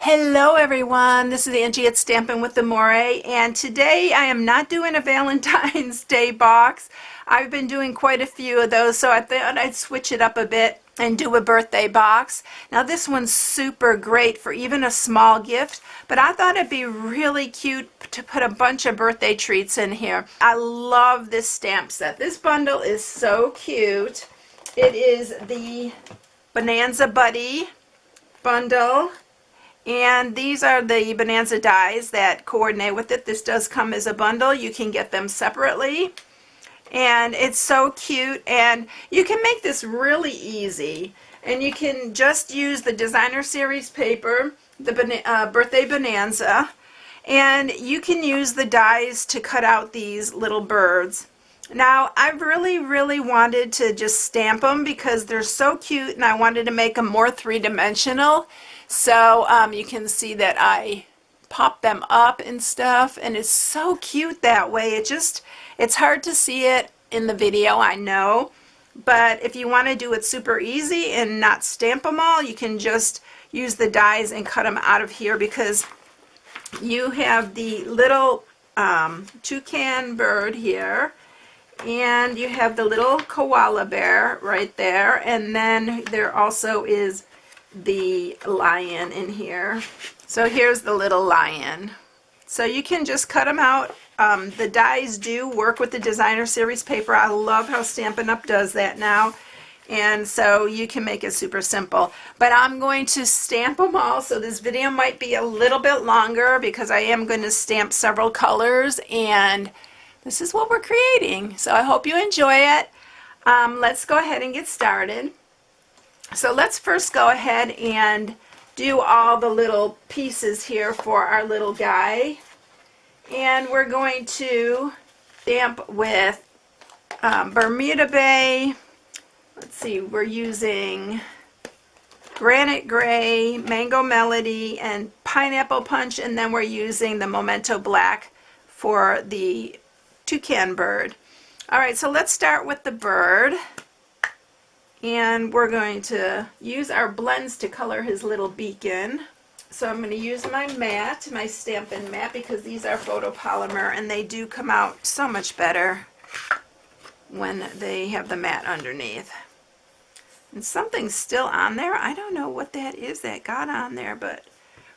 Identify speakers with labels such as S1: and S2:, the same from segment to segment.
S1: Hello everyone, this is Angie at Stampin' with Amore, and today I am not doing a Valentine's Day box. I've been doing quite a few of those, so I thought I'd switch it up a bit and do a birthday box. Now this one's super great for even a small gift, but I thought it'd be really cute to put a bunch of birthday treats in here. I love this stamp set. This bundle is so cute. It is the Bonanza Buddy Bundle. And these are the Bonanza dies that coordinate with it. This does come as a bundle. You can get them separately. And it's so cute. And you can make this really easy. And you can just use the designer series paper, the birthday Bonanza. And you can use the dies to cut out these little birds. Now, I really wanted to just stamp them because they're so cute, and I wanted to make them more three-dimensional. So you can see that I pop them up and stuff, and it's so cute that way. It's hard to see it in the video, I know, but if you want to do it super easy and not stamp them all, you can just use the dies and cut them out of here, because you have the little toucan bird here, and you have the little koala bear right there, and then there also is the lion in here. So here's the little lion. So you can just cut them out. The dies do work with the designer series paper. I love how Stampin' Up does that now, and so you can make it super simple. But I'm going to stamp them all, so this video might be a little bit longer because I am going to stamp several colors, and this is what we're creating. So I hope you enjoy it. Let's go ahead and get started. So let's first go ahead and do all the little pieces here for our little guy. And we're going to stamp with Bermuda Bay. Let's see, we're using Granite Gray, Mango Melody, and Pineapple Punch, and then we're using the Memento Black for the toucan bird. Alright, so let's start with the bird. And we're going to use our blends to color his little beacon. So I'm going to use my matte, my Stampin' Matte, because these are photopolymer and they do come out so much better when they have the matte underneath. And something's still on there. I don't know what that is that got on there, but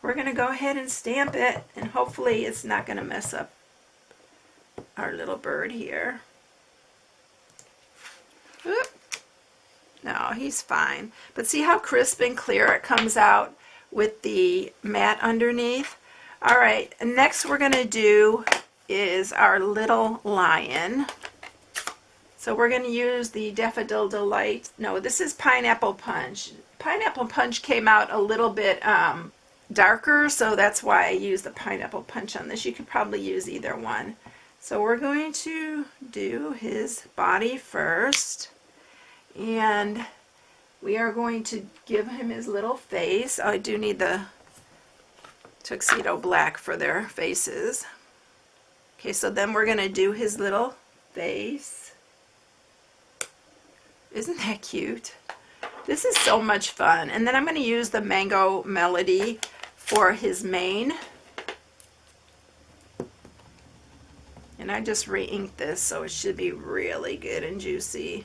S1: we're going to go ahead and stamp it, and hopefully it's not going to mess up our little bird here. Oop. No, he's fine. But see how crisp and clear it comes out with the matte underneath? Alright, next we're going to do is our little lion. So we're going to use the Daffodil Delight. No, this is Pineapple Punch. Pineapple Punch came out a little bit darker, so that's why I used the Pineapple Punch on this. You could probably use either one. So we're going to do his body first. And we are going to give him his little face. I do need the tuxedo black for their faces. Okay, so then we're going to do his little face. Isn't that cute? This is so much fun. And then I'm going to use the Mango Melody for his mane. And I just re-inked this, so it should be really good and juicy.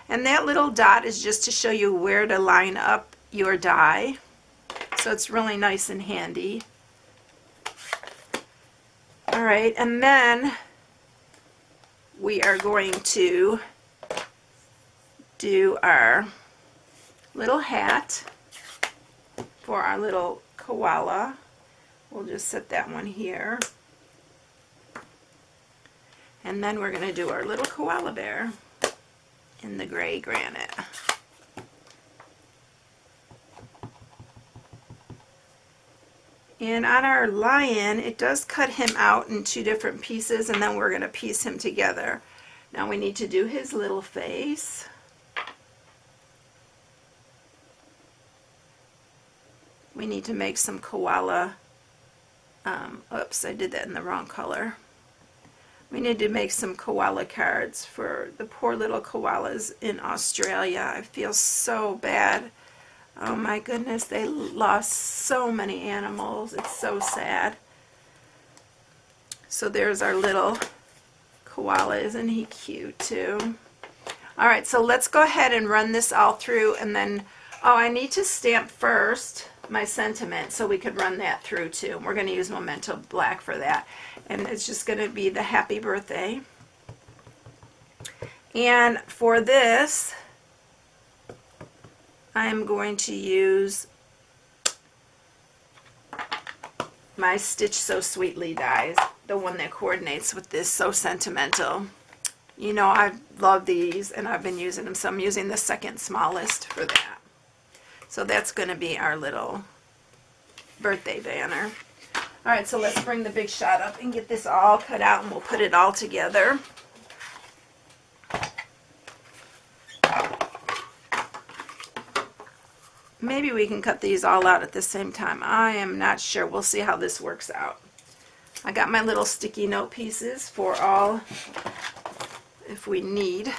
S1: And that little dot is just to show you where to line up your die. So it's really nice and handy. Alright, and then we are going to do our little hat for our little koala. We'll just set that one here. And then we're going to do our little koala bear in the gray granite. And on our lion, it does cut him out in two different pieces, and then we're going to piece him together. Now we need to do his little face. We need to make some koala, oops, I did that in the wrong color. We need to make some koala cards for the poor little koalas in Australia. I feel so bad Oh my goodness, they lost so many animals. It's so sad. So there's our little koala. Isn't he cute too? All right, so let's go ahead and run this all through, and then, oh, I need to stamp first my sentiment so we could run that through too. We're going to use Memento Black for that, and it's just going to be the happy birthday. And for this, I'm going to use my Stitch So Sweetly dies, the one that coordinates with this So Sentimental. You know, I love these and I've been using them, so I'm using the second smallest for that. So that's going to be our little birthday banner. All right, so let's bring the big shot up and get this all cut out, and we'll put it all together. Maybe we can cut these all out at the same time. I am not sure. We'll see how this works out. I got my little sticky note pieces for all if we need.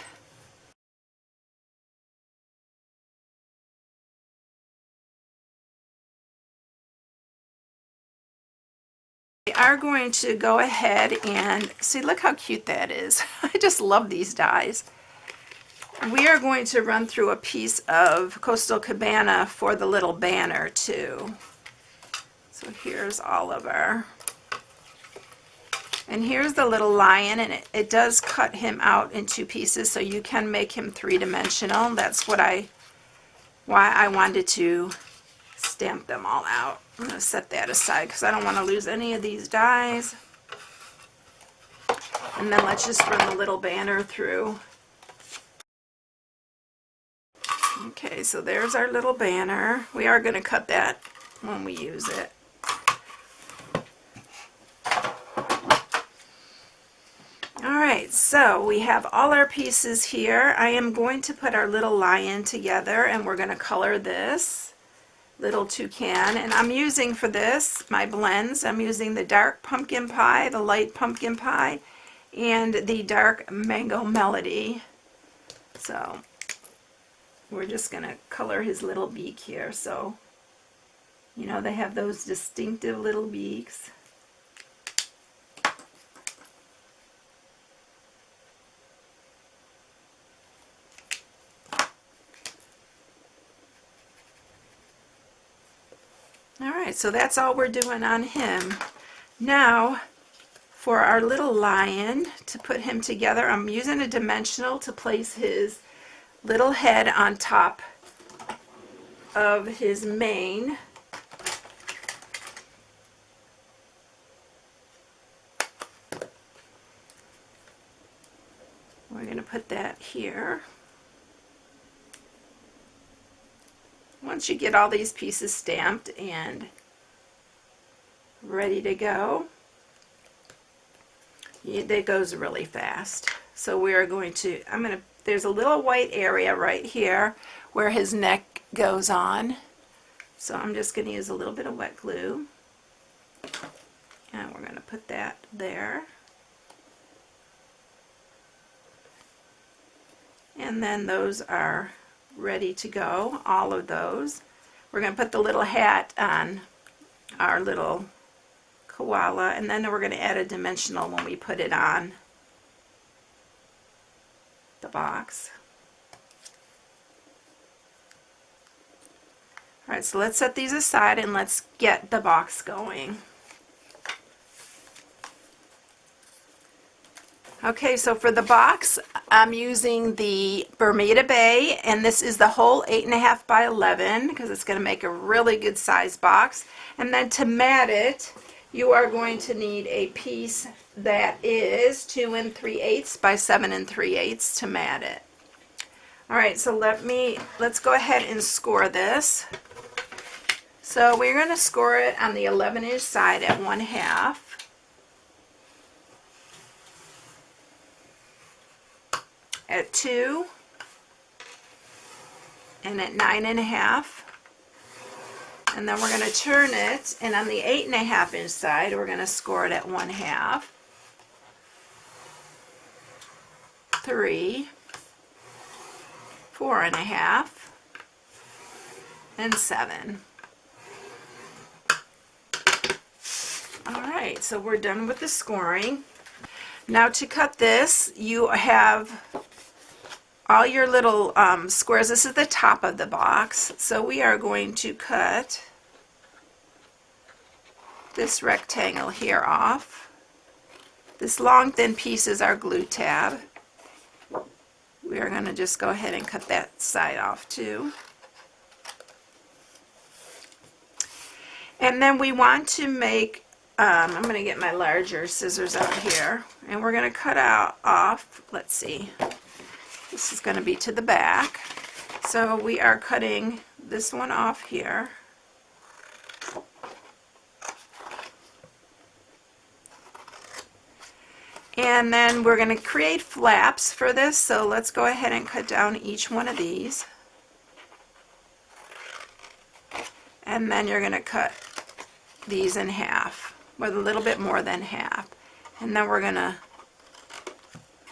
S1: We are going to go ahead and see, look how cute that is. I just love these dies. We are going to run through a piece of Coastal Cabana for the little banner too. So here's all of our, and here's the little lion, and it does cut him out in two pieces, so you can make him three-dimensional. That's why I wanted to stamp them all out. I'm going to set that aside because I don't want to lose any of these dies. And then let's just run the little banner through. Okay, so there's our little banner. We are going to cut that when we use it. Alright, so we have all our pieces here. I am going to put our little lion together, and we're going to color this little toucan. And I'm using for this, my blends, I'm using the dark pumpkin pie, the light pumpkin pie, and the dark mango melody. So we're just going to color his little beak here. So, you know, they have those distinctive little beaks. Alright, so that's all we're doing on him. Now, for our little lion, to put him together, I'm using a dimensional to place his little head on top of his mane. We're going to put that here. Once you get all these pieces stamped and ready to go, that goes really fast. So we are going to, there's a little white area right here where his neck goes on. So I'm just going to use a little bit of wet glue. And we're going to put that there. And then those are ready to go, all of those. We're going to put the little hat on our little koala, and then we're going to add a dimensional when we put it on the box. Alright, so let's set these aside and let's get the box going. Okay, so for the box, I'm using the Bermuda Bay, and this is the whole 8.5 by 11 because it's going to make a really good size box. And then to mat it, you are going to need a piece that is 2 3/8 by 7 3/8 to mat it. Alright, so let's go ahead and score this. So we're going to score it on the 11-inch side at 1/2. At 2, and at 9.5, and then we're going to turn it, and on the 8.5-inch side we're going to score it at 1/2, 3, 4.5, and 7. All right, so we're done with the scoring. Now to cut this, you have all your little squares. This is the top of the box. So we are going to cut this rectangle here off. This long thin piece is our glue tab. We are going to just go ahead and cut that side off too. And then we want to make, I'm going to get my larger scissors out here, and we're going to cut off, let's see, this is going to be to the back. So we are cutting this one off here. And then we're going to create flaps for this, so let's go ahead and cut down each one of these. And then you're going to cut these in half, with a little bit more than half. And then we're going to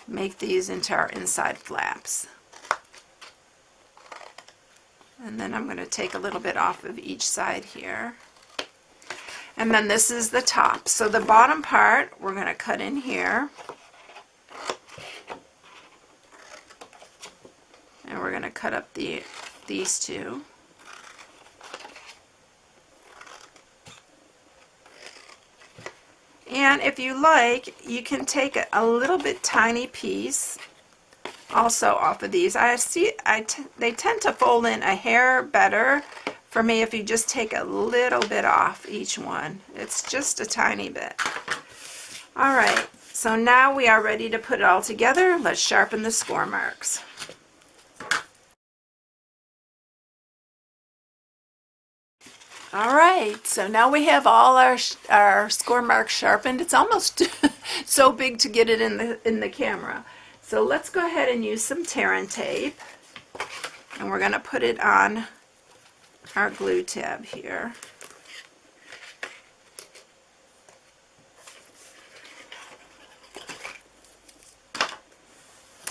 S1: make these into our inside flaps. And then I'm going to take a little bit off of each side here. And then this is the top. So the bottom part we're going to cut in here. And we're going to cut up these two. And if you like, you can take a little bit tiny piece also off of these. They tend to fold in a hair better for me if you just take a little bit off each one. It's just a tiny bit. All right, so now we are ready to put it all together. Let's sharpen the score marks. All right, so now we have all our score marks sharpened. It's almost so big to get it in the camera. So let's go ahead and use some tear and tape, and we're going to put it on our glue tab here.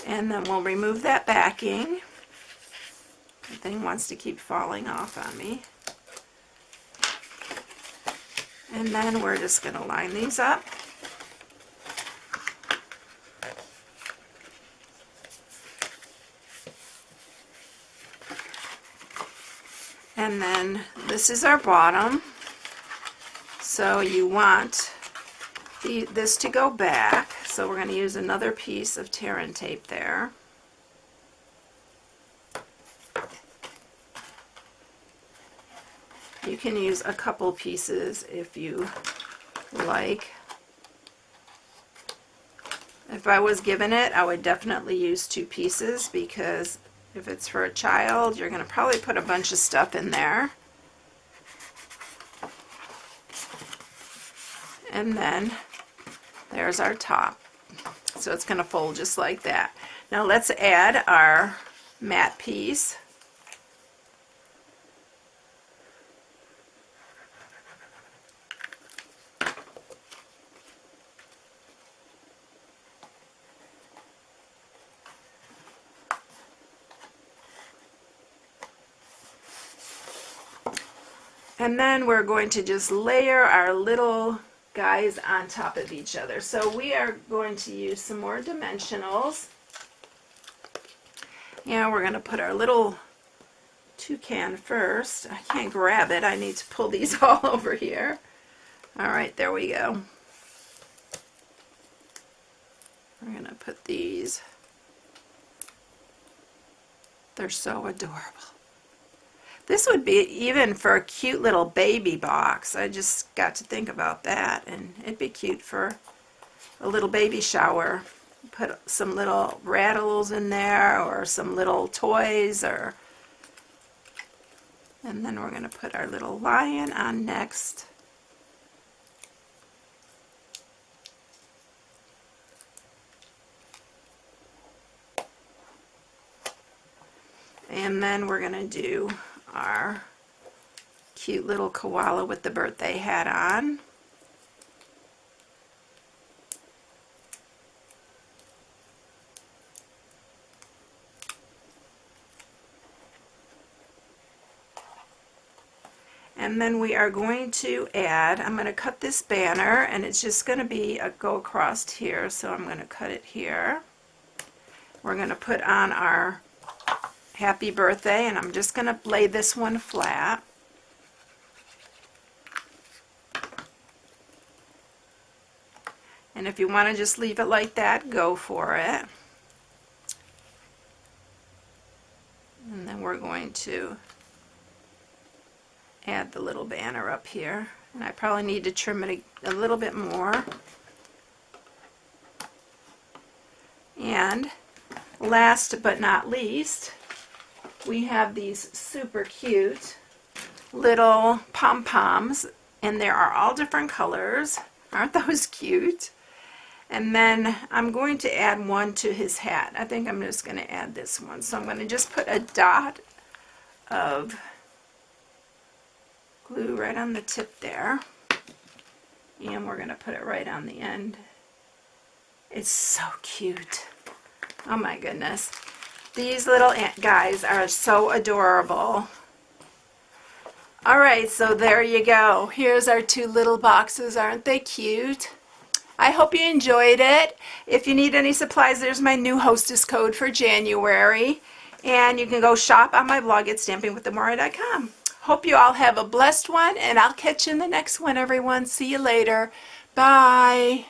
S1: And then we'll remove that backing. The thing wants to keep falling off on me. And then we're just going to line these up. And then this is our bottom. So you want this to go back. So we're going to use another piece of tear and tape there. You can use a couple pieces if you like. If I was given it, I would definitely use 2 pieces, because if it's for a child, you're going to probably put a bunch of stuff in there. And then there's our top. So it's going to fold just like that. Now let's add our matte piece. And then we're going to just layer our little guys on top of each other. So we are going to use some more dimensionals. Yeah, we're going to put our little toucan first. I can't grab it. I need to pull these all over here. All right, there we go. We're going to put these. They're so adorable. This would be even for a cute little baby box. I just got to think about that, and it'd be cute for a little baby shower. Put some little rattles in there, or some little toys, and then we're going to put our little lion on next. And then we're going to do our cute little koala with the birthday hat on. And then we are going to add, I'm going to cut this banner, and it's just going to be go across here, so I'm going to cut it here. We're going to put on our happy birthday, and I'm just going to lay this one flat. And if you want to just leave it like that, go for it. And then we're going to add the little banner up here. And I probably need to trim it a little bit more. And last but not least, we have these super cute little pom-poms, and there are all different colors. Aren't those cute? And then I'm going to add one to his hat. I think I'm just going to add this one. So I'm going to just put a dot of glue right on the tip there. And we're going to put it right on the end. It's so cute. Oh my goodness. These little guys are so adorable. Alright, so there you go. Here's our two little boxes. Aren't they cute? I hope you enjoyed it. If you need any supplies, there's my new hostess code for January. And you can go shop on my blog at stampingwiththemore.com. Hope you all have a blessed one, and I'll catch you in the next one, everyone. See you later. Bye.